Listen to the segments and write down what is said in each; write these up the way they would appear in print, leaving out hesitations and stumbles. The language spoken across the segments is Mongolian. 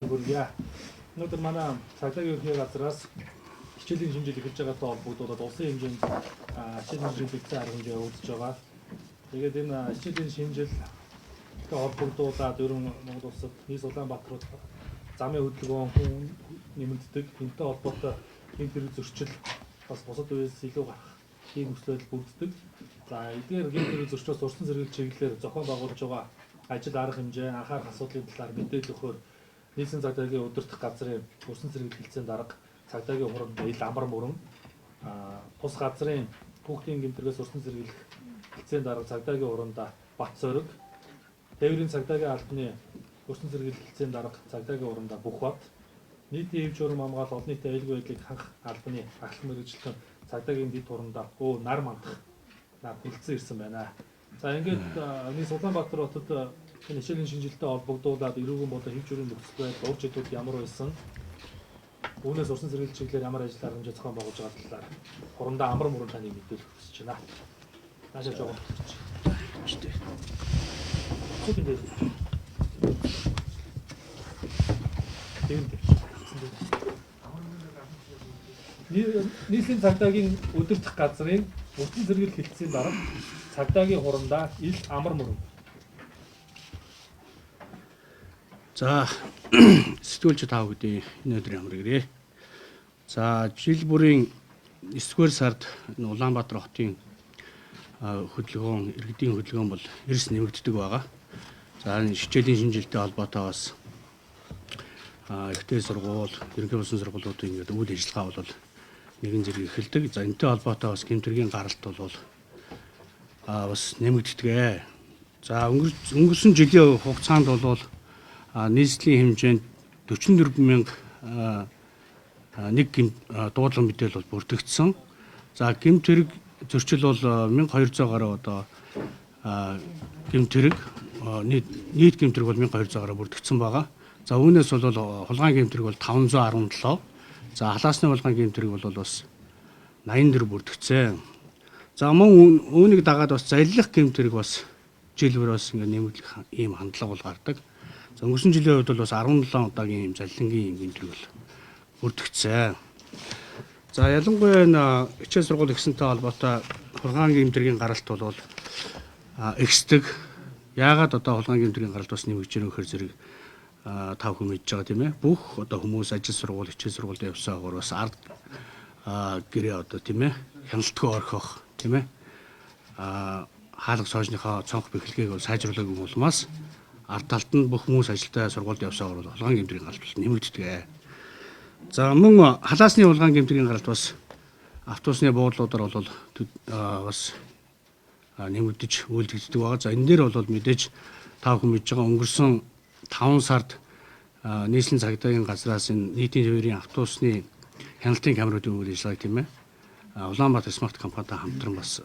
Хүргье. Өнөөдөр манай цагдаагийн ерөнхий газраас хичээлийн шинжил эхэлж байгаатай холбогдуулаад улсын хэмжээнд хичээлийн шинжил нэгдсэн арга хэмжээ өгдөж байгаа. Тэгээд энэ хичээлийн шинжилтэй холбогдуулаад ерөн Монгол улсад нийс Улаанбаатарт замын хөдөлгөөн хүн нэмэгддэг, энэтэй холбоотой энэ төр зөрчил бас бусад үеэс илүү гарах ийм нөхцөл бүрддэг. За эдгээр энэ төр зөрчилөөс урьдчилан сэргийлэх чиглэлээр зохион байгуулж байгаа ажил арга хэмжээ, анхаарах асуудлын талаар мэдээлэл өгөхөөр Нийслэлийн цагдаагийн удирдах газрын урьдчилан сэргийлэх хэлцээнд арга, цагдаагийн хуранд ил амар мөрөн, тус газрын хүүхдийн гэмтэргээс урьдчилан сэргийлэх хэлцээнд арга, цагдаагийн хурандаа бат зориг, тээврийн цагдаагийн албаны урьдчилан сэргийлэх хэлцээнд арга, цагдаагийн хурандаа бүх бат, нийтийн хэв журам хамгаалал, олон нийтийн аюулгүй байдлыг хангах албаны ахлах мэргэжилтэн цагдаагийн дэд хурандаа нар мандах хэлцэн ирсэн байна. За ингээд нийс Улаанбаатар хотод энэ хичээлийн шинжилтэй холбогдуулаад эрүүгийн болон хэв журмын нөхцөл байдал ур жидлүүд ямар байсан, үүнээс урьдчилан сэргийлэх чиглэлээр ямар ажил арга хэмжээ зохион байгуулж байгаа талаар хурандаа амар мөрөн таны мэдээлэл хүсэж байна. Наашаа жоо. Штэ. Хүүхдээ. Нийслэлийн цагдаагийн удирдах газрын урьдчилан сэргийлэх хэлцээнд арга, цагдаагийн хурандаа ил амар мөрөн. За сэтгүүлч тав гэдэг энэ өдрийн амар гэрээ. За жил бүрийн 9-р сард энэ Улаанбаатар хотын хөдөлгөөн, иргэдийн хөдөлгөөн бол эрс нэмэгддэг байгаа. За энэ хичээлийн шинжилтэй холбоотой бас ихтэй сургууль, ерөнхий болсон сургуулиудын ингээд үйл ажиллагаа бол нэгэн зэрэг эхэлдэг. За энэтэй холбоотой бас гэмтэргийн гаралт бол бас нэмэгддэг. За өнгөрсөн жилийн хугацаанд бол нийслэлийн хэмжээнд 44,000 нэг дуудлага мэдээлэл бол бүртгэгдсэн. За гэмтэрэг зөрчил бол 1200 гаруй одоо гэмтэрэг нийт гэмтэрэг бол 1200 гаруй бүртгэгдсэн байгаа. За үүнээс бол хулгайн гэмтэрэг бол 517. За халаасны хулгайн гэмтэрэг бол бас 84 бүртгэгдсэн. За мөн үүнийг дагаад бас залилах гэмтэрэг бас жил бүр бас ингэ нэмэгдэх ийм хандлага бол гардаг. За өнгөрсөн жилийн хувьд бол бас 17 удаагийн ийм залилангийн гэмтэрэг бол бүртгэгдсэн. За ялангуяа энэ хичээл сургууль ихсэнтэй холбоотой хулгайн гэмтэргийн гаралт бол ихсдэг. Яагаад одоо хулгайн гэмтэргийн гаралт бас нэмэгдэж байгаа нөхөр зэрэг тав хүн мэдж байгаа тийм ээ. Бүх одоо хүмүүс ажил сургууль, хичээл сургуульд явсан агуур бас ард гэрээ одоо тийм ээ хяналтгүй орхих тийм ээ. Хаалга соожныхоо цонх бэхлэгийг сайжруулаагүй улмаас ард талд нь бүх хүмүүс ажилдаа сургуульд явсан агуур хулгайн гэмтэргийн гаралт нэмэгддэг. За мөн халаасны хулгайн гэмтэргийн гаралт бас автобусны буудлуудаар бол бас нэмэгдэж үйлдэгддэг байгаа. За энэ дээр бол мэдээж тав хүн мэдж байгаа өнгөрсөн 5 сард нийслэлийн цагдаагийн газраас энэ нийтийн тээврийн автобусны хяналтын камеруудын үйл ажиллагааг тийм ээ Улаанбаатар смарт компанитай хамтран бас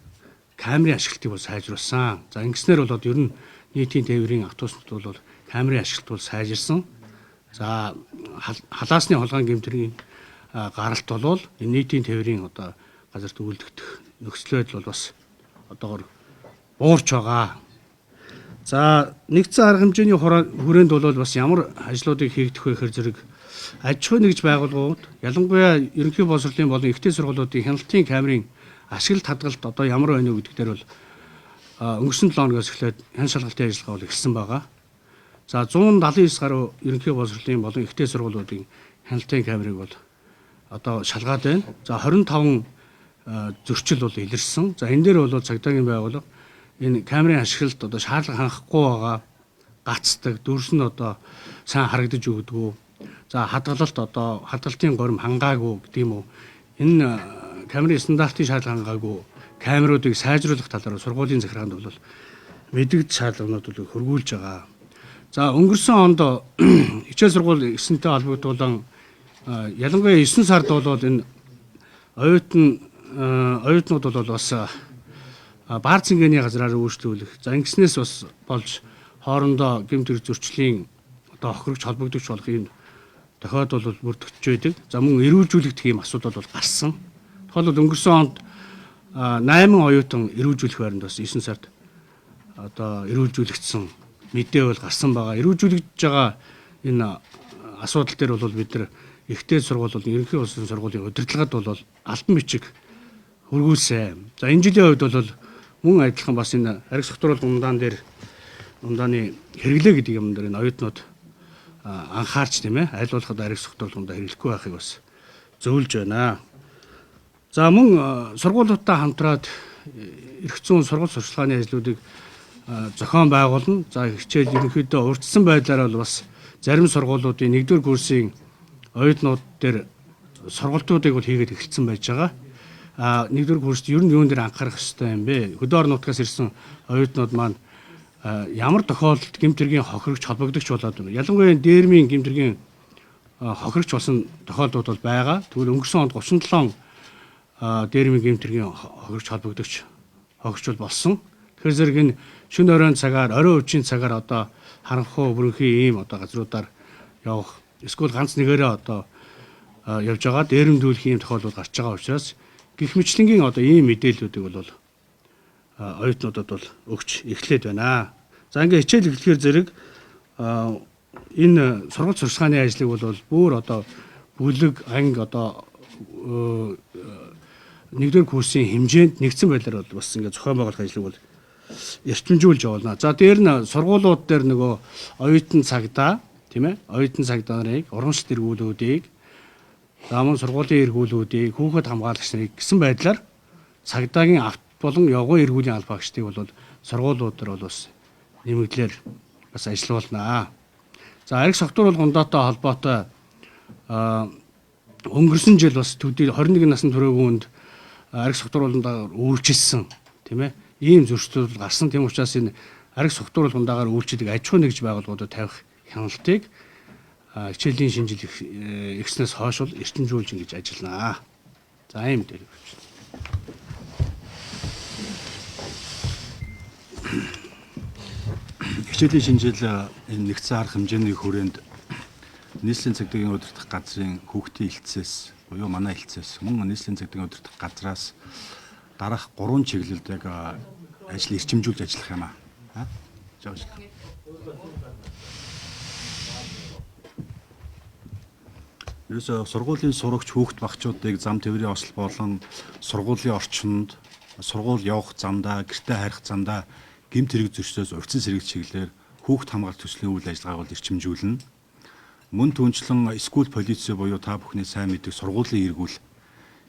камерын ашиглалтыг бол сайжруулсан. За ингэснээр бол ер нь нийтийн тээврийн автобуснууд бол камерын ашиглалт бол сайжирсан. За халаасны хулгайн гэмтэргийн гаралт бол энэ нийтийн тээврийн одоо газарт үйлдэгдэх нөхцөл байдал бол бас одоогоор буурч байгаа. За нэгдсэн арга хэмжээний хүрээнд бол бас ямар ажлуудыг хийгдэх вэ гэхээр зэрэг аж ахуй нэгж байгууллагууд ялангуяа ерөнхий боловсролын болон ихтэй сургуулиудын хяналтын камерын ашиглалт хадгалалт одоо ямар байна вэ гэдэг дээр бол өнгөрсөн 7 хоногоос эхлээд хян шалгалтын ажиллагаа бол эхэлсэн байгаа. За 179 гаруй ерөнхий боловсролын болон ихтэй сургуулиудын хяналтын камерыг бол одоо шалгаад байна. За 25 зөрчил бол илрүүлсэн. За энэ дээр бол цагдаагийн байгууллага энэ камерын ашиглалт одоо шаардлага хангахгүй байгаа гацдаг, дүрс нь одоо сайн харагдаж өгдөггүй. За хадгалалт одоо хадгалтын горим хангаагүй гэдэг юм уу. Энэ камерын стандартын шаардлага хангаагүй камеруудыг сайжруулах талаар сургуулийн захиргаанд бол мэдэгдэл шаардлагууд бол хөргүүлж байгаа. За өнгөрсөн онд хичээл сургууль ихсэнтэй холбогдуулан ялангуяа 9 сард бол энэ оюутнууд бол бас баар цэнгэний газраар үйлчлүүлэх. За ингэснээс бас болж хоорондоо гэмтэр зөрчлийн одоо хохирогч холбогдогч болох юм тохиолдол бол бүрдэгдэж байдаг. За мөн эрүүлжүүлэгдэх ийм асуудал бол гарсан. Тухайлбал өнгөрсөн онд 8 оюутан эрүүлжүүлэх байранд бас 9 сард одоо эрүүлжүүлэгдсэн мэдээ бол гарсан байгаа. Эрүүлжүүлэгдэж байгаа энэ асуудал дээр бол бид нар ихтэй сургуулиудын ерөнхий улсын сургуулийн удирдлагад бол алтан бичиг хөргүүлсэн. За энэ жилийн хувьд бол мөн адилхан бас энэ арга согтруулалт ундааны хэрэглээ гэдэг юм дээр энэ оюутнууд анхаарч тийм ээ аль болоход арга согтруулалт ундаа хэрэглэхгүй байхыг бас зөвлөж байна. За мөн сургуулиудтай хамтраад эрх зүйн сургууль сурчлагын ажлуудыг зохион байгуулна. За хичээл ерөнхийдөө урьдчилсан байдлаар бол бас зарим сургуулиудын 1-р курсын оюутнууд дээр сургалтуудыг бол хийгээд эхэлсэн байж байгаа. 1-р курст ер нь юун дээр анхаарах хэрэгтэй юм бэ? Хөдөө орон нутгаас ирсэн оюутнууд маань ямар тохиолдолд гэмтэргийн хохирогч холбогдогч болоод байна. Ялангуяа дээрмийн гэмтэргийн хохирогч болсон тохиолдлууд бол байгаа. Тэгвэл өнгөрсөн онд 37 дээрмийн гэмтэргийн хохирогч холбогдогч хохирогч болсон. Тэгэхээр зэрэг энэ шөнө оройн цагаар, орой үеийн цагаар одоо харанхуй бүрэнхий ийм одоо газруудаар явах эсвэл ганц нэгээрээ одоо явж байгаа дээрэмдүүлэх ийм тохиолдол гарч байгаа учраас гэх мэтлэнгийн одоо ийм мэдээллүүдийг бол оюутнуудад бол өгч эхлээд байна. За ингээ хичээл эхлэхээр зэрэг энэ сургууль сурчлагын ажлыг бол бүр одоо бүлэг анги одоо 1-р курсын хэмжээнд нэгдсэн байдлаар бол бас ингээ зохион байгуулах ажлыг бол эрчимжүүлж явуулна. За дээр нь сургуулиуд дээр нөгөө оюутан цагдаа тийм ээ оюутан цагдаа нарыг урамшилт эргүүлүүдийг за мөн сургуулийн эргүүлүүдийг хүүхэд хамгаалагч нарыг гэсэн байдлаар цагдаагийн авт болон явган эргүүлийн аль багчдыг бол сургуулиуд дээр бол бас нэмэгдлэр бас ажиллуулнаа. За арга согтруулалт гундаатай холбоотой өнгөрсөн жил бас төдий 21 насны төрөөгөөнд арга согтруулалтаар үйлчилсэн тийм ээ ийм зөрчил гарсан. Тийм учраас энэ арга согтруулалт гундаагаар үйлчлдэг аж ахуй нэгж байгууллагуудад тавих хяналтыг хичээлийн шинэ жил эхснээс хойш бол эрчимжүүлж ингэж ажилланаа. За ийм дээр. Хичээлийн шинэ жил энэ нэгдсэн арга хэмжээний хүрээнд нийслэлийн цагдаагийн удирдах газрын хүүхдийн хэлтсээс буюу манай хэлтсээс мөн нийслэлийн цагдаагийн удирдах газраас дараах 3 чиглэлд яг ажил эрчимжүүлж ажиллах юм аа. Жаач. Ерөөсөө сургуулийн сурагч хүүхд багчуудыг зам тээврийн осол болон сургуулийн орчинд сургууль явах замдаа, гэртээ харих замдаа гэмт хэрэг зөрчлөөс урьдчилан сэргийлэх чиглэлээр хүүхд хамгаалалт төслийн үйл ажиллагааг бол эрчимжүүлнэ. Мөн түүнчлэн скул полиц буюу та бүхний сайн мэддэг сургуулийн эргүүл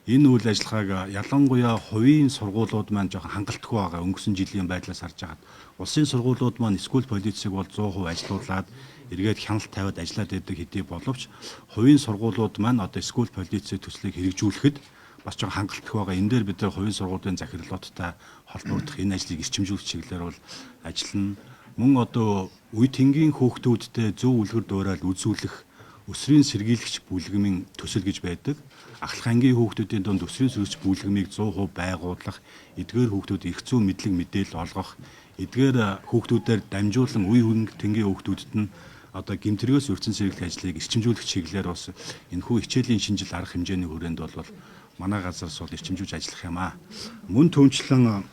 энэ үйл ажиллагааг ялангуяа хувийн сургуулиуд маань жоохон хангалтгүй байгаа өнгөрсөн жилийн байдлаас харж хагаад улсын сургуулиуд маань скул полицийг бол 100% ажилуулад эргээд хяналт тавиад ажиллаад байдаг хэдий боловч хувийн сургуулиуд маань одоо скул полицийн төслийг хэрэгжүүлэхэд бас жоохон хангалтгүй байгаа. Энэ дээр бид нар хувийн сургуулийн захирлуудтай холбогдох энэ ажлыг эрчимжүүлэх чиглэлээр бол ажиллана. Мөн одоо үе тэнгийн хүүхдүүдтэй зөв үлгэр дуурайлал үзүүлэх өсрийн сэргийлэгч бүлгэмийн төсөл гэж байдаг. Ахлах ангийн хүүхдүүдийн дунд өсрийн сэргийлэгч бүлгэмийг 100% байгуулах, эдгээр хүүхдүүд эрх зүйн мэдлэг мэдээлэл олгох, эдгээр хүүхдүүдээр дамжуулан үе тэнгийн хүүхдүүдэд нь одоо гэмтэргээс урьдчилан сэргийлэх ажлыг эрчимжүүлэх чиглэлээр бас энэхүү хичээлийн шинэ жил арга хэмжээний хүрээнд бол манай газраас бол эрчимжүүлж ажиллах юм аа. Мөн түүнчлэн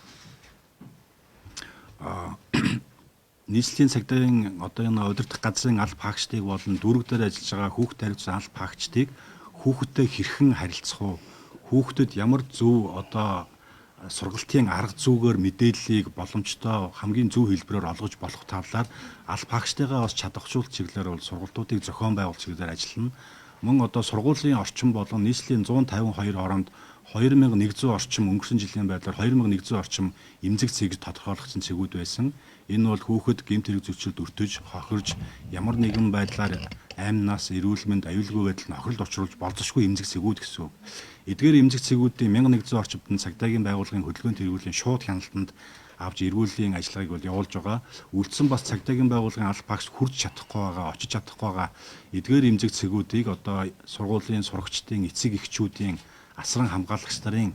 нийслэлийн цагдаагийн одоо энэ удирдах газрын аль багчдыг болон дүүрэг дээр ажиллаж байгаа хүүхд тарихсан аль багчдыг хүүхэдтэй хэрхэн харилцах уу? Хүүхдэд ямар зөв одоо сургалтын арга зүйгээр мэдээллийг боломжтой хамгийн зөв хэлбэрээр олгож болох талаар аль багчтайгаа бас чадахжуулах чиглэлээр бол сургалтуудыг зохион байгуулах чиглэлээр ажиллана. Мөн одоо сургуулийн орчин болон нийслэлийн 152 хооронд 2100 орчим өнгөрсөн жилийн байдлаар 2100 орчим эмзэг цэг тодорхойлогдсон цэгүүд байсан. Энэ бол хүүхэд гэмт хэрэг зөрчилд өртөж, хохирж, ямар нэгэн байдлаар аймнаас эрүүл мэнд аюулгүй байдалд нөхрөлд учруулж болзошгүй эмзэг цэгүүд гэсэн үг. Эдгээр эмзэг цэгүүдийн 1100 орчимд цагдаагийн байгууллагын хөдөлгөөнд хэрэгжүүлэн шууд хяналтанд авч эргүүллийн ажиллагааг бол явуулж байгаа. Үлдсэн бас цагдаагийн байгууллагын аль багш хүрч чадахгүй байгаа, очиж чадахгүй байгаа. Эдгээр эмзэг цэгүүдийг одоо сургуулийн сурагчдын эцэг эхчүүдийн асран хамгаалагч нарын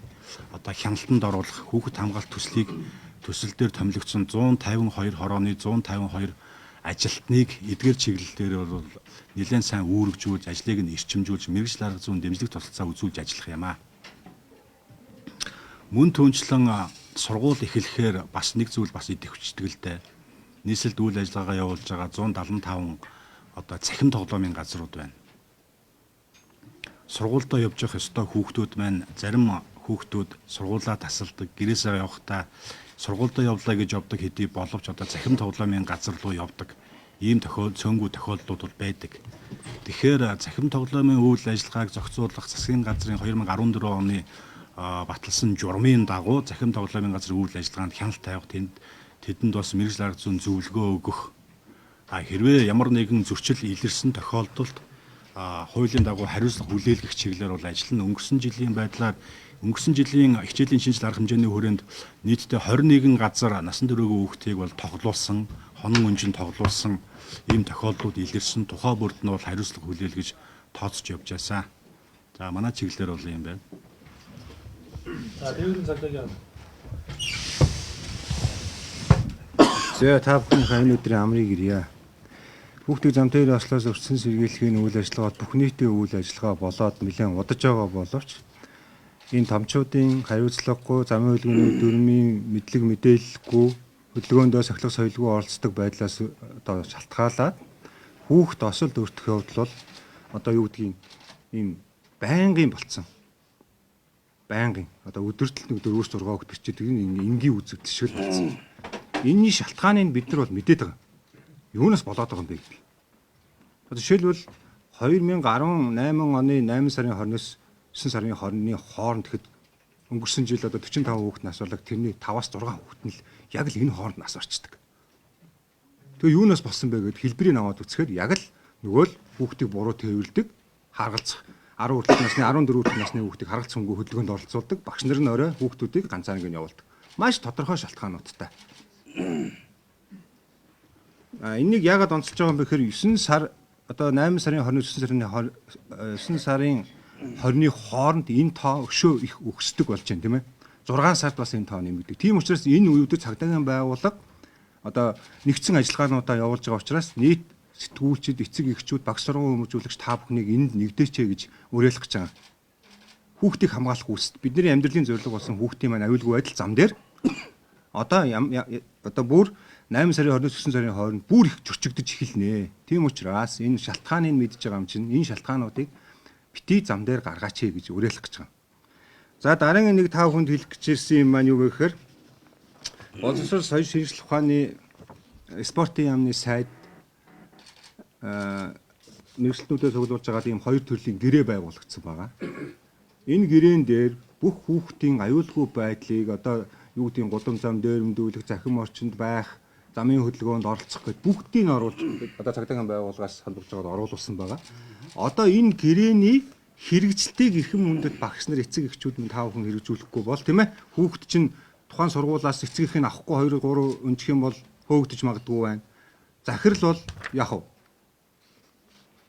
одоо хяналтанд оруулах хүүхэд хамгаалалт төслийг төсөл дээр томилогдсон 152 хорооны 152 ажилтныг эдгээр чиглэлээр бол нэлээд сайн үүргэжүүлж ажлыг нь эрчимжүүлж мэргэжил арга зүйн дэмжлэг тусалцаа үзүүлж ажиллах юм аа. Мөн түүнчлэн сургууль эхлэхээр бас нэг зүйл бас идэвхждэг л дээ. Нийслэлд үйл ажиллагаа явуулж байгаа 175 одоо цахим тоглоомын газрууд байна. Сургуульдаа явж явах ёстой хүүхдүүд маань зарим хүүхдүүд сургуулаа тасалдаг, гэрээсээ явахдаа сургуульдаа явлаа гэж явдаг хэдий боловч одоо цахим тоглоомын газар руу явдаг. Ийм цөөнгүй тохиолдлууд бол байдаг. Тэгэхээр цахим тоглоомын үйл ажиллагааг зохицуулах засгийн газрын 2014 оны баталсан журмын дагуу цахим тоглоомын газрын үйл ажиллагаанд хяналт тавих тэдэнд бас мэргэжил арга зүйн зөвлөгөө өгөх. Хэрвээ ямар нэгэн зөрчил илэрсэн тохиолдолд хуулийн дагуу хариуцлага хүлээлгэх чиглэлээр бол ажиллана. Өнгөрсөн жилийн байдлаар өнгөрсөн жилийн хичээлийн шинжил арга хэмжээний хүрээнд нийтдээ 21 газар насан туршийн хүүхдийг бол тоглуулсан, хонон өнжин тоглуулсан ийм тохиолдлууд илэрсэн. Тухай бүрд нь бол хариуцлага хүлээлгэж тооцож явж байсаа. За манай чиглэлээр бол юм байна. За дээд цагдаагийн За та бүхэн өнөөдрийн амрыг ирье. Хүүхдийг зам дээр ослоос өртсөн сэргийлэхийн үйл ажиллагаа бүх нийтийн үйл ажиллагаа болоод нэлээд удаж байгаа боловч энэ томчуудын хариуцлагагүй замын хөдөлгөөний дүрмийн мэдлэг мэдээлэлгүй хөдөлгөөндөө сахилах соёлгүй оролцдог байдлаас одоо шалтгаалаад хүүхд осолд өртөх явдал бол одоо юу гэдгийг ийм байнгын болцсон. Байнгын одоо өдөртөл нэг 4-6 хүүхд бичдэг энгийн үзэгдэл шиг болцсон. Энэний шалтгааныг бид нар бол мэдээд байгаа. Юунаас болоод байгаа юм бэ гэдэг. Одоо жишээлбэл 2018 оны 8 сарын 20-с 9 сарын 20-ны хооронд тэгэхэд өнгөрсөн жил одоо 45 хүүхэд насвалаг тэрний 5-аас 6 хүүхэд нь л яг л энэ хооронд нас орчдөг. Тэгээ юунаас болсон бэ гэхэд хэлбэрийг аваад үзэхээр яг л нөгөө л хүүхдийг буруу тээвэрлдэг, харгалзах 10 хүртэл насны 14 хүртэл насны хүүхдийг харгалзах хөнгө хөдөлгөөнд оролцуулдаг, багш нар нь орой хүүхдүүдийг ганцаараа ингэ явуулдаг. Маш тодорхой шалтгаануудтай. Энийг яагаад онцолж байгаа юм бэ гэхээр 9 сар одоо 8 сарын 29 сарын 20-ны хооронд энэ тоо өшөө их өгсдөг болж байна тийм ээ. 6 сард бас энэ тоо нэмэгдэг. Тийм учраас энэ үеүүдэд цагдаагийн байгууллага одоо нэгдсэн ажиллагаануудаа явуулж байгаа учраас нийт сэтгүүлчид, эцэг эхчүүд, багш сургуулийн хүмүүжүүлэгч та бүхнийг энд нэгдээч гэж уриалгах гэж байгаа. Хүүхдийг хамгаалах үүсэт бидний амьдралын зорилго болсон хүүхдийн маань аюулгүй байдал зам дээр одоо бүр 8 сарын 29 сарын хооронд бүр их зөрчигдөж эхэлнэ. Тийм учраас энэ шалтгааныг мэдж байгаа юм чинь энэ шалтгаануудыг бити зам дээр гаргаач гэж уриалгах гэж байгаа. За дараагийн нэг та бүхэнд хэлэх гэж ирсэн юм маань юу вэ гэхээр боловсрол соёл шинжилх ухааны спортын яамны сайд мэргэжлүүдээ цуглуулж байгаа ийм хоёр төрлийн гэрээ байгуулагдсан байгаа. Энэ гэрээн дээр бүх хүүхдийн аюулгүй байдлыг одоо юу гэдгийг гудам зам дээрэмдүүлэх, захим орчинд байх, замын хөдөлгөөнд оролцох гэдэг бүгдийг нь оруулж одоо цагдаагийн байгууллагаас хандуулж байгаад оруулсан байгаа. Одоо энэ гэрээний хэрэгжилтийг эрхэм хүндэт багш нар эцэг эхчүүд нь тав хүн хэрэгжүүлэхгүй бол тийм ээ хүүхд чинь тухайн сургуулиас эцэг эхийн авахгүй 2-3 өнжих юм бол хөөгдөж магадгүй байна. Захирал бол яг уу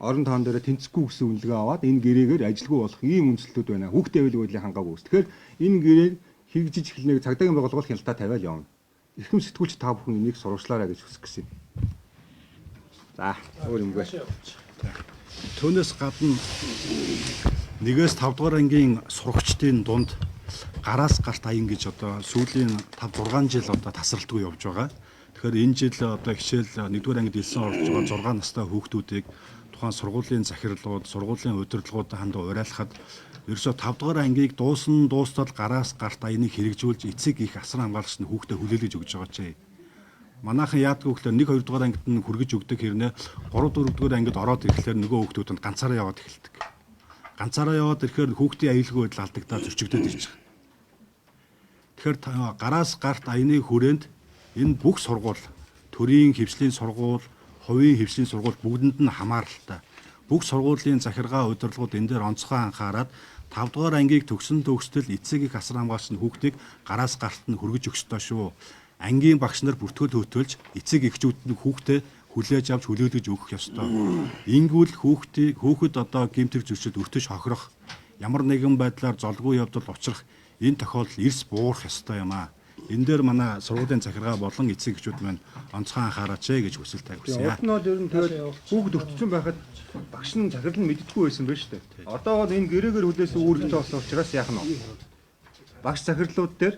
орон тоон дээр тэнцэхгүй гэсэн үнэлгээ аваад энэ гэрээгээр ажилгүй болох ийм үндслүүд байна. Хүүхдийн аюулгүй байдлыг хангаагүй ус. Тэгэхээр энэ гэрээг хэрэгжиж эхлэнэ цагдаагийн байгууллага хяналтаа тавиал явна. Эрхэм сэтгүүлч та бүхэн энийг сурвалжлаарай гэж хүсэх гэсэн. За, өөр юм байна. Түүнээс гадна 1-5 дугаар ангийн сурагчдын дунд гараас гарт аян гэж одоо сүүлийн 5-6 жил одоо тасралтгүй явж байгаа. Тэгэхээр энэ жил одоо хичээл 1-р ангид элсэн орж байгаа 6 настай хүүхдүүдийг тухайн сургуулийн захирлууд, сургуулийн удирдлагуудад хандаа уриалахад ерөөсө 5 дугаар ангийг дуустал гараас гарт аяныг хэрэгжүүлж эцэг их асар хамгаалагч нь хүүхдэд хүлээлгэж өгч байгаа чи. Манайхан яадгүй гэхээр 1-2 дугаар ангид нь хүргэж өгдөг хэрнээ 3-4 дугаар ангид ороод ирэхлээр нөгөө хүүхдүүдэнд ганцаараа яваад эхэлдэг. Ганцаараа яваад ирэхээр хүүхдийн аюулгүй байдал алдагдаа зөрчигдөд ирж байгаа. Тэгэхээр гараас гарт аяны хүрээнд энэ бүх сургууль, төрийн хэмжээний сургууль, хувийн хэмжээний сургууль бүгдэнд нь хамааралтай. Бүх сургуулийн захиргаа удирдлагууд энэ дээр онцгой анхаарад 5 дугаар ангийг төгсөн төгсдөл эцэг их асар хамгаалагч нь хүүхдийг гараас гарт нь хүргэж өгч тоо шүү. Ангийн багш нар бүртгэл хөтөлж эцэг эхчүүд нь хүүхдэд хүлээж авч хүлээлгэж өгөх ёстой. Ингүүл хүүхэд одоо гэмтэг зөрчилд өртөж хохирох ямар нэгэн байдлаар золгүй явдал учрах энэ тохиолдол эрс буурах ёстой юм аа. Энэ дээр манай сургуулийн захиргаа болон эцэг эхчүүд маань онцгой анхаараач гэж хүсэл тавьсан. Одноо ер нь тэгээд хүүхд өртсөн байхад багш нь захирал нь мэддэггүй байсан байж тээ. Одоо бол энэ гэрээгээр хүлээсэн үүрэгтэй болсон учраас яах нь вэ? Багш захирлууд дээр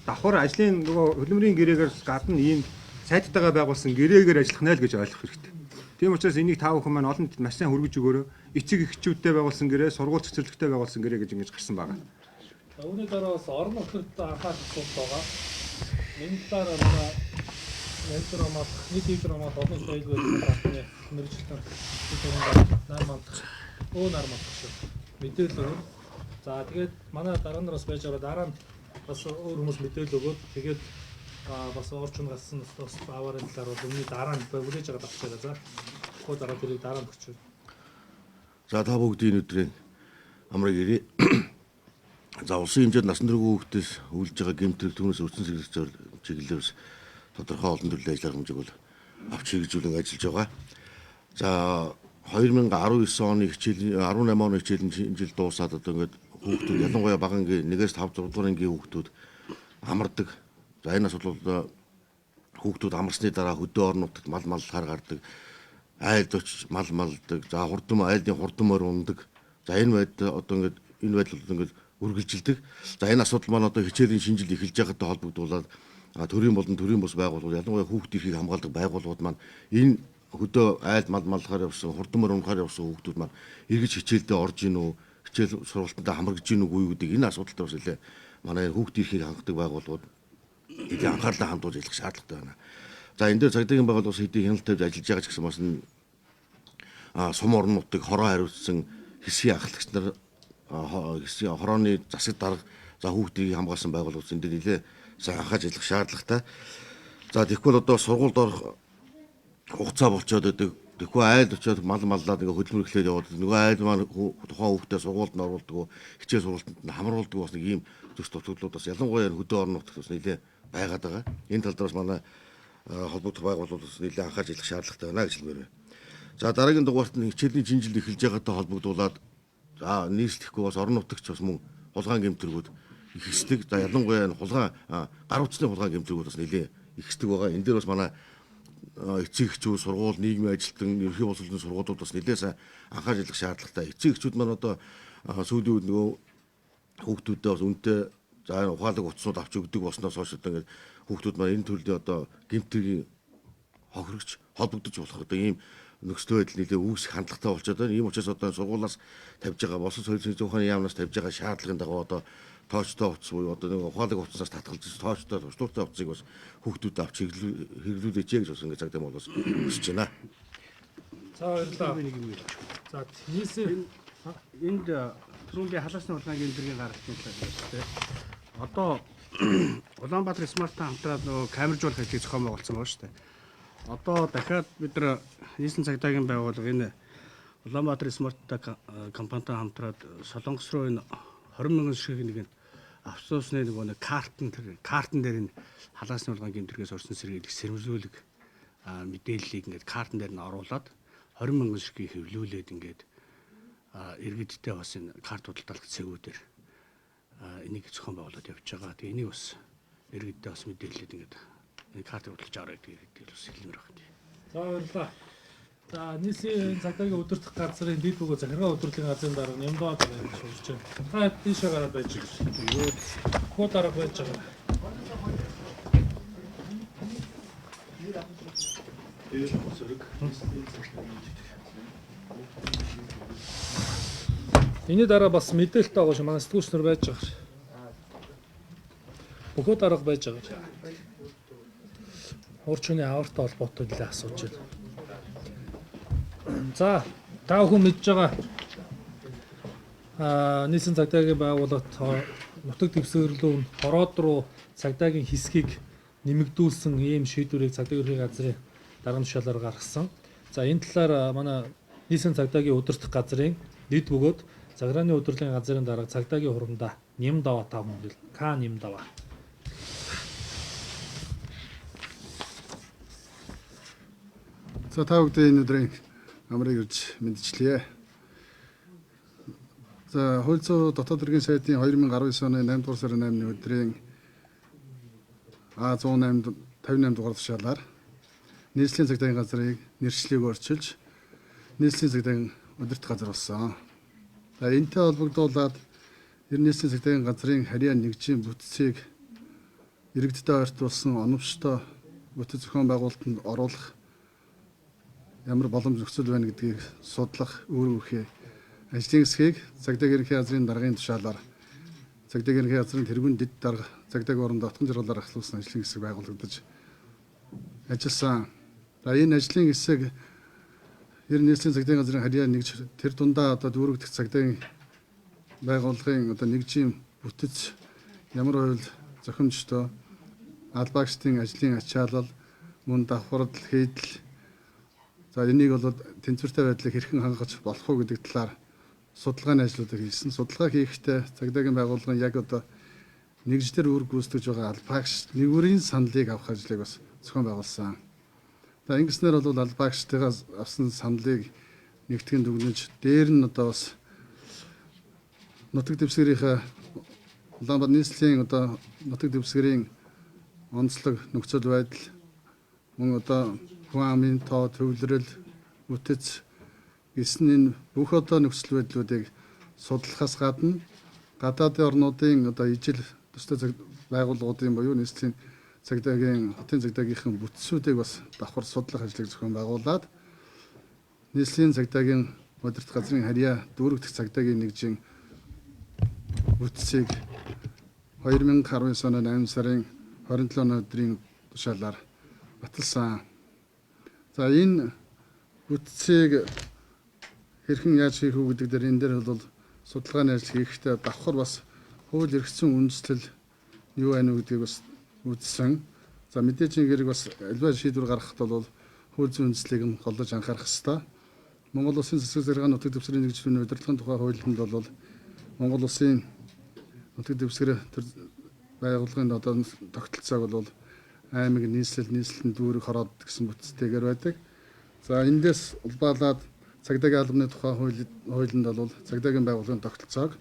давхар ажлын нөгөө хөдөлмөрийн гэрээгээр гадна ийм сайдтайгаа байгуулсан гэрээгээр ажиллах нэ л гэж ойлгох хэрэгтэй. Тийм учраас энийг та бүхэн маань олон нийтэд маш сайн хүргэж өгөөрэй. Эцэг эхчүүдтэй байгуулсан гэрээ, сургууль цэцэрлэгтэй байгуулсан гэрээ гэж ингэж гарсан байгаа. Үүний дараа бас орон нутгад анхаарал татуулт байгаа. Энэ талаар манай менежер хамгаалах, нийт дэвтэр хамгаалах олон соёлын байдлын мэргэжилтэн нармалдах, нармалдах шүү. Мэдээлэл өгнө. За тэгээд манай дараа нь бас байж байгаа дараа нь бас өөр хүмүүс мэдээлэл өгөөд тэгээд бас орчин галсан бас аваар талаар бол өмнө дараа нь үлээж байгаа багчаа за. Хөө дараа тэрийг дараа нь өгчөө. За та бүгдийн өдрийн амрыг ирээ. За улсын хэмжээнд насан туршийн хүүхдээс үйлж байгаа гэмтрэл түүнээс өрсөн сэргийлж чиглэлээс тодорхой олон төрлийн ажиллагаа хэмжээг бол авч хэрэгжүүлэн ажиллаж байгаа. За 2019 оны хичээлийн 18 оны хичээлийн жил дуусаад одоо ингээд хүүхдүүд ялангуяа бага ангийн 1-5 6 дугаар ангийн хүүхдүүд амардаг. За энэ асуудал бол хүүхдүүд амарсны дараа хөдөө орон нутагт мал маллахаар гардаг. Айлд очиж мал малдаг. За хурдан айлдын хурдан морь ундаг. За энэ байдал одоо ингээд энэ байдал ингээд үргэлжилдэг. За энэ асуудал маань одоо хичээлийн шинэ жил эхэлж байгаатай холбогдуулаад төрийн болон төрийн бус байгууллагууд ялангуяа хүүхдийн эрхийг хамгаалдаг байгууллагууд маань энэ хөдөө айлд мал маллахаар явсан хурдан морь унахаар явсан хүүхдүүд маань эргэж хичээлдээ орж ийн үү? Хичээл сургалтандаа хамрагдж ийн үгүй гэдэг энэ асуудалтай бас нэлээ манай хүүхдийн эрхийг хангадаг байгууллагууд эдийн анхаарлаа хандуулж ажиллах шаардлагатай байна. За энэ дээр цагдаагийн байгууллага бас хэдийн хяналт тавьж ажиллаж байгаа ч гэсэн бас сум орон нутгийг хороо хариуцсан хэсгийн ахлагч нар хэсгийн хорооны засаг дарга за хүүхдийг хамгаалсан байгууллагууд энэ дээр нэлээ сайн анхааж ажиллах шаардлагатай. За тэгэхгүй одоо сургуульд орох хугацаа болцоод байдаг. Тэгэхгүй айл очиод мал маллаад ингээ хөдөлмөр эхлээд яваад нөгөө айл маань тухайн хүүхдээ сургуульд нь оруулдаг, хичээл сургалтанд нь хамруулдаг бас нэг ийм зөвс тутагдлууд бас ялангуяа хөдөө орон нутагт бас нэлээ байгаад байгаа. Энэ тал дээр бас манай холбогдох байгууллагууд бас нэлээ анхаарч ажиллах шаардлагатай байна гэж хэлмээр байна. За дараагийн дугаарт нь хичээлийн шинэ жил эхэлж байгаатай холбогдуулаад за нийслэхгүй бас орон нутагч бас мөн хулгайн гэмтрүүд ихсдэг. За ялангуяа хулгайн гар утасны хулгайн гэмтрүүд бас нэлээ ихсдэг байгаа. Энэ дээр бас манай эцэг эхчүүд, сургууль, нийгмийн ажилтан, ерөнхий боловсролын сургуулиуд бас нэлээд сайн анхаарч ажиллах шаардлагатай. Эцэг эхчүүд маань одоо сүүлийн үед нөгөө хүүхдүүдэд бас үнэтэй за ухаалаг утаснууд авч өгдөг болсноос хойш одоо ингээд хүүхдүүд маань энэ төрлийн одоо гэмтэргийн хохирогч холбогдож болох одоо ийм нөхцөл байдал нэлээд үүсэх хандлагатай болчиход байна. Ийм учраас одоо сургуулиас тавьж байгаа боловсрол соёлын ухааны яамнаас тавьж байгаа шаардлагын дагуу одоо тоочтой утас буюу одоо нэг ухаалаг утаснаас татгалж тоочтой туршлуутай утсыг бас хүүхдүүдэд авч хэрэглүүлээч гэж бас ингээд цагдаа бол бас хүсэж байна. За баярлалаа. За нийслэлийн энд түрүүний халаасны хулгайн гэмтрийн гаргалтын талаар байна. Одоо Улаанбаатар смарттай хамтраад нөгөө камержуулах ажлыг зохион байгуулсан байна шүү дээ. Одоо дахиад бид нар нийслэлийн цагдаагийн байгууллага энэ Улаанбаатар смарттай компанитай хамтраад Солонгос руу энэ 20 мянган шиг нэг автобусны нэг картн дээр энэ халаасны хулгайн гэмтрээс орсон сэргийлэх сэрэмжлүүлэг мэдээллийг ингээд картн дээр нь оруулаад 20 мянган ширхгийг хэвлүүлээд ингээд иргэдтэй бас энэ карт худалдаалах цэгүүдээр энийг зохион байгуулад явж байгаа. Тэгээ энийг бас иргэдтэй бас мэдээлэлээд ингээд энэ карт худалдаж аваа гэдэг бас хэлмээр байна. За баярлалаа. За нийслэлийн цагдаагийн удирдах газрын дээд бөгөөд захиргаа удирдлагын газрын дарга нямдаад байгаа юм шиг байна. Та тийшээ гараад байж байгаа. Хөө дарга байж байгаа. Эний дараа бас мэдээлэлтэй байгаа шүү. Манай сэтгүүлч нар байж байгаа. Бөхөө дарга байж байгаа. Уурчны авартай холбоотой нэлээд асууж байна. За та бүхэн мэдж байгаа нийслэлийн цагдаагийн байгууллагад нутаг дэвсгэрлүүн хороод руу цагдаагийн хэсгийг нэмэгдүүлсэн ийм шийдвэрийг цагдаагийн ерөнхий газрын дарга тушаалаар гаргасан. За энэ талаар манай нийслэлийн цагдаагийн удирдах газрын дэд бөгөөд Цагтааны удирдлагын газрын дарга цагдаагийн хурамдаа нэм даваа та хүн К нэм даваа. За та бүхэн энэ өдрийн амрыг ирж мэдчихлээ. За хууль зүйн дотоод хэргийн сайдын 2019 оны 8 дугаар сарын 8-ны өдрийн А108 дугаар тушаалаар нийслэлийн цагдаагийн газрыг нэршлиг өөрчилж нийслэлийн цагдаагийн удирдах газар болсон. За энэтэй холбогдуулаад нийслэлийн цагдаагийн газрын харьяа нэгжийн бүтцийг иргэдтэй ойртуулсан оновчтой бүтэц зохион байгуулалтанд оруулах ямар боломж нөхцөл байна гэдгийг судлах үүрэг ажлын хэсгийг цагдаагийн ерөнхий газрын даргын тушаалаар цагдаагийн ерөнхий газрын тэргүүн дэд дарга цагдаагийн оронд отгон жаргалаар ахлуулсан ажлын хэсэг байгуулагдаж ажилласан. За энэ ажлын хэсэг ер нь нийслэлийн цагдаагийн газрын харьяа нэгж тэр дундаа одоо дүүрэгдэх цагдаагийн байгууллагын одоо нэгжийн бүтэц ямар хувь зохимжтой албаагчдын ажлын ачаалал мөн давхарл хийдэл за энийг бол тэнцвэртэй байдлыг хэрхэн хангаж болох уу гэдэг талаар судалгааны ажлуудыг хийсэн. Судалгаа хийхдээ цагдаагийн байгууллагын яг одоо нэгжлэр үр гүйцэтгэж байгаа албаагч нэгүрийн саналыг авах ажлыг бас зохион байгуулсан. За ингэснээр бол албаагчтайгаас авсан саналыг нэгтгэн дүгнэж дээр нь одоо бас нутаг дэвсгэрийнхээ Улаанбаатар нийслэлийн одоо нутаг дэвсгэрийн онцлог нөхцөл байдал мөн одоо хүн амын тоо төвлөрөл үтэц гэсэн энэ бүх одоо нөхцөл байдлуудыг судлахаас гадна гадаадын орнуудын одоо ижил төстэй байгууллагуудын буюу нийслэлийн цагдаагийн хотын цагдаагийнхын бүтцүүдийг бас давхар судлах ажлыг зохион байгуулад нийслэлийн цагдаагийн удирдах газрын харьяа дүүрэгдэх цагдаагийн нэгжийн бүтцийг 2019 оны 8 сарын 27 өдрийн тушаалаар баталсан. За энэ бүтцийг хэрхэн яаж хийх үү гэдэг дээр энэ дээр бол судалгааны ажил хийхдээ давхар бас хууль эрхцэн үндэслэл юу байна уу гэдгийг бас үзсэн. За мэдээж энэ бас альва шийдвэр гаргахад бол хууль зүйн үндэслэлийг нь голлож анхаарах хэрэгтэй. Монгол Улсын засаг захиргааны нутаг дэвсгэрийн нэгжлэлийн удирдлагын тухай хуулинд бол Монгол Улсын нутаг дэвсгэр байгууллагын одоо тогтолцоог бол аймаг нийслэлэн дүүрэг хороод гэсэн бүтцтэйгээр байдаг. За эндээс улбаалаад цагдаагийн албаны тухай хуулинд бол цагдаагийн байгууллагын тогтолцоог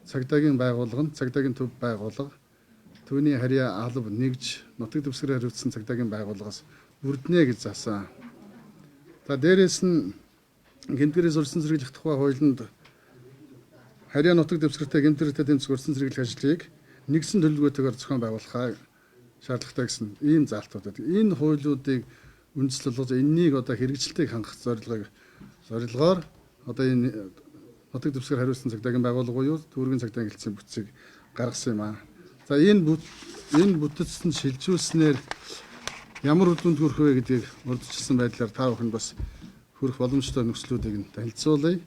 цагдаагийн байгууллага нь цагдаагийн төв байгууллага түүний харьяа алба нэгж нутаг дэвсгэрээр хариуцсан цагдаагийн байгууллагаас бүрднэ гэж заасан. За дээрээс нь гэмтгэрээс урьдчилан зэрэглэх тухай хуулинд харьяа нутаг дэвсгэртэй гэмтэрэгтэй тэмцэх урьдчилан зэрэглэх ажлыг нэгсэн төлөвлөгөөтэйгээр зохион байгуулахаа шаардлагатай гэсэн ийм заалтууд байдаг. Энэ хуулиудыг үндэслэл болгож энэнийг одоо хэрэгжилтийг хангах зорилгоор одоо энэ нутаг дэвсгэр хариуцсан цагдаагийн байгууллага буюу дүүргийн цагдаагийн хэлтсийн бүтцийг гаргасан юм аа. За энэ бүтэцэд нь шилжүүлснээр ямар үр дүнд хүрэх вэ гэдгийг урьдчилсан байдлаар та бүхэнд бас хүрэх боломжтой нөхцлүүдийг нь танилцуулъя.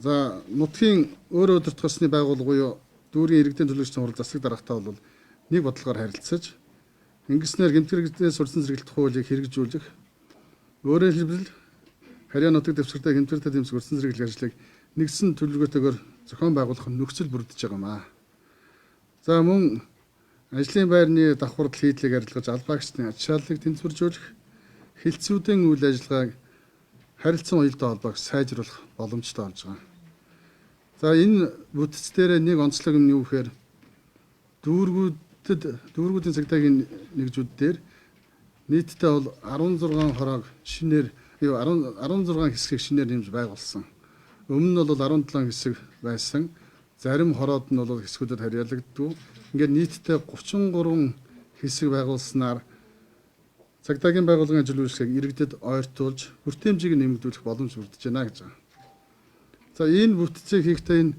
За нутгийн өөрөө удирдах ёсны байгууллага буюу дүүргийн иргэдийн төлөөлөгчдийн хурал засаг даргатай бол нэг бодлогоор харилцаж ингэснээр гэмтгэрэгдээс урьдчилан зэрэглэх хуулийг хэрэгжүүлэх өөрөөр хэлбэл харьяа нутаг дэвсгэртэй гэмтэрэгтэй тэмцэх урьдчилан зэрэглэх ажлыг нэгсэн төлөвлөгөөтэйгээр зохион байгуулах нь нөхцөл бүрдэж байгаа юм аа. За мөн ажлын байрны давхарл хийдлийг арилгаж албаагчдын ачааллыг тэнцвэржүүлэх хэлтсүүдийн үйл ажиллагааг харилцан уялдаа холбоог сайжруулах боломжтой болж байгаа. За энэ бүтц дээр нэг онцлог нь юу гэхээр дүүргүүдийн цагдаагийн нэгжүүд дээр нийтдээ бол 16 хороог шинээр 16 хэсгийг шинээр нэмж байгуулсан. Өмнө нь бол 17 хэсэг байсан. Зарим хороод нь бол хэсгүүдэд харьяалагддаг. Ингээд нийтдээ 33 хэсэг байгуулснаар цагдаагийн байгууллагын ажил үйлчлэгийг иргэдэд ойртуулж хүртээмжийг нэмэгдүүлэх боломж бүрдэж байна гэж байна. За энэ бүтцийг хийхдээ энэ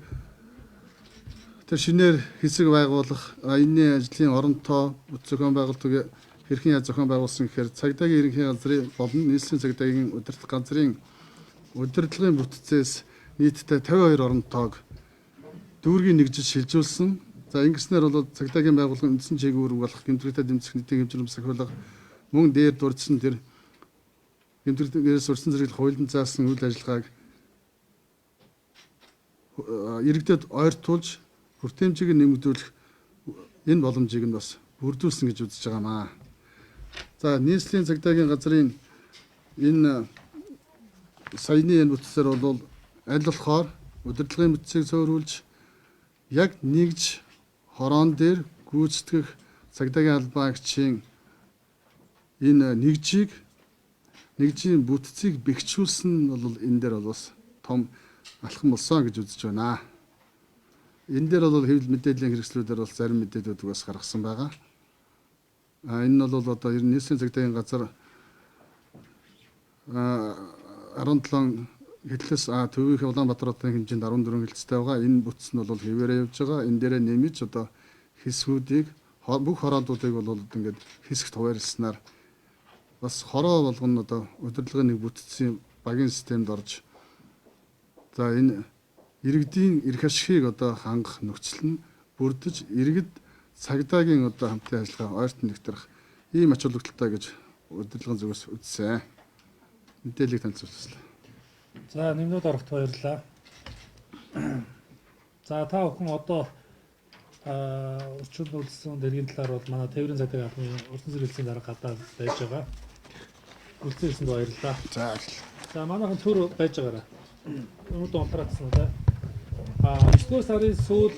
тэр шинээр хэсэг байгуулах энэний ажлын оронтой зохион байгуулалтыг хэрхэн яаж зохион байгуулсан гэхээр цагдаагийн ерөнхий газрын болон нийслэлийн цагдаагийн удирдах газрын удирдлагын бүтцээс нийтдээ 52 оронтойг дүүргийн нэгжид шилжүүлсэн. За ингэснээр бол цагдаагийн байгууллагын үндсэн чиглэл үүрэг болох гэмтэрэгтэй тэмцэх нийтийн хэмжээний сахиулга мөн дээд дурдсан тэр гэмтэрэгээс урьдчилан зэрэглэх хуулинд заасан үйл ажиллагааг иргэдэд ойртуулж хүртээмжийг нэмэгдүүлэх энэ боломжийг нь бас бүрдүүлсэн гэж үзэж байгаамаа. За нийслэлийн цагдаагийн газрын энэ саяны энэ бүтцээр бол аль болохоор удирдлагын бүтцийг цөөрүүлж яг нэгж хороон дээр гүйцэтгэх цагдаагийн албаагчийн энэ нэгжийн бүтцийг бэхжүүлсэн нь бол энэ дээр бол бас том алхам болсон гэж үзэж байна. Энэ дээр бол хэвлэл мэдээллийн хэрэгслүүдээр бол зарим мэдээлэлүүд бас гаргасан байгаа. Энэ нь бол одоо нийслэлийн цагдаагийн газар 17 хэллээс төвийнхээ Улаанбаатар хотын хэмжээнд 14 хэлцтэй байгаа. Энэ бүтц нь бол хэвээрээ явж байгаа. Энэ дээрээ нэмж одоо хэсгүүдийг бүх хороолуудыг бол ингээд хэсэгт хуваарласнаар бас хороо болгоно одоо удирдлагын нэг бүтцийн багийн системд орж за энэ иргэдийн эрх ашигыг одоо хангах нөхцөл нь бүрдэж иргэд цагдаагийн одоо хамтын ажиллагаа ойртон нэгтрэх ийм ач холбогдолтой гэж удирдлагын зүгээс үзсэн. Мэдээллийг танилцуулсан. За нэмнүүд орохт баярлалаа. За та бүхэн одоо урьдчилан үйлдсэн дэргийн талаар бол манай тээврийн цагдаагийн албаны урьдчилан зэрэглэлийн дарга гадаад байж байгаа. Үлдсэнд баярлалаа. За манайхан төр байж байгаараа. Өнөөдөр унтраадсан уу те. 9 дугаар сарын сүүл